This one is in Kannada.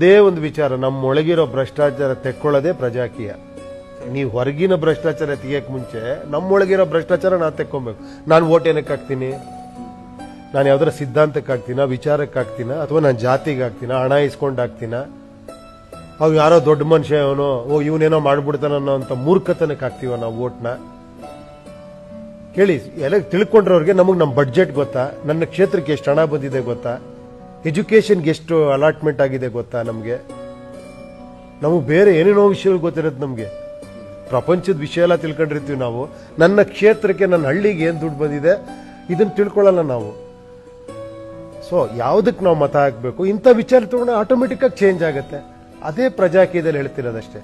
ಇದೇ ಒಂದು ವಿಚಾರ, ನಮ್ಮೊಳಗಿರೋ ಭ್ರಷ್ಟಾಚಾರ ತೆಕ್ಕೊಳ್ಳೋದೇ ಪ್ರಜಾಕೀಯ. ನೀವು ಹೊರಗಿನ ಭ್ರಷ್ಟಾಚಾರ ತೆಗಿಯಕ್ ಮುಂಚೆ ನಮ್ಮೊಳಗಿರೋ ಭ್ರಷ್ಟಾಚಾರ ನಾನು ತೆಕ್ಕೊಬೇಕು. ನಾನು ಓಟ್ ಏನಕ್ಕೆ ಹಾಕ್ತೀನಿ? ನಾನು ಯಾವ್ದಾರ ಸಿದ್ಧಾಂತಕ್ಕೆ ಹಾಕ್ತೀನ, ವಿಚಾರಕ್ಕೆ ಹಾಕ್ತೀನ, ಅಥವಾ ನಾನು ಜಾತಿಗೆ ಹಾಕ್ತೀನ, ಹಣ ಇಸ್ಕೊಂಡು ಹಾಕ್ತೀನ, ಅವು ಯಾರೋ ದೊಡ್ಡ ಮನುಷ್ಯ ಅವನು, ಇವನೇನೋ ಮಾಡ್ಬಿಡ್ತಾನ ಅನ್ನೋ ಅಂತ ಮೂರ್ಖತನಕ್ಕೆ ಹಾಕ್ತೀವ ನಾವು ಓಟ್ನ? ಕೇಳಿ, ಎಲ್ಲ ತಿಳ್ಕೊಂಡ್ರವ್ರಿಗೆ ನಮಗೆ ನಮ್ಮ ಬಡ್ಜೆಟ್ ಗೊತ್ತಾ, ನನ್ನ ಕ್ಷೇತ್ರಕ್ಕೆ ಎಷ್ಟು ಹಣ ಬಂದಿದೆ ಗೊತ್ತಾ, ಎಜುಕೇಶನ್ಗೆ ಎಷ್ಟು ಅಲಾಟ್ಮೆಂಟ್ ಆಗಿದೆ ಗೊತ್ತಾ, ನಮಗೆ ಬೇರೆ ಏನೇನೋ ವಿಷಯಗಳು ಗೊತ್ತಿರುತ್ತೆ. ನಮಗೆ ಪ್ರಪಂಚದ ವಿಷಯ ಎಲ್ಲ ತಿಳ್ಕೊಂಡಿರ್ತೀವಿ ನಾವು. ನನ್ನ ಕ್ಷೇತ್ರಕ್ಕೆ, ನನ್ನ ಹಳ್ಳಿಗೆ ಏನು ದುಡ್ಡು ಬಂದಿದೆ ಇದನ್ನು ತಿಳ್ಕೊಳ್ಳಲ್ಲ ನಾವು. ಸೊ ಯಾವುದಕ್ಕೆ ನಾವು ಮತ ಹಾಕಬೇಕು, ಇಂಥ ವಿಚಾರ ತಗೊಂಡು ಆಟೋಮೆಟಿಕ್ ಆಗಿ ಚೇಂಜ್ ಆಗುತ್ತೆ. ಅದೇ ಪ್ರಜಾಕೀಯದಲ್ಲಿ ಹೇಳ್ತಿರೋದಷ್ಟೇ.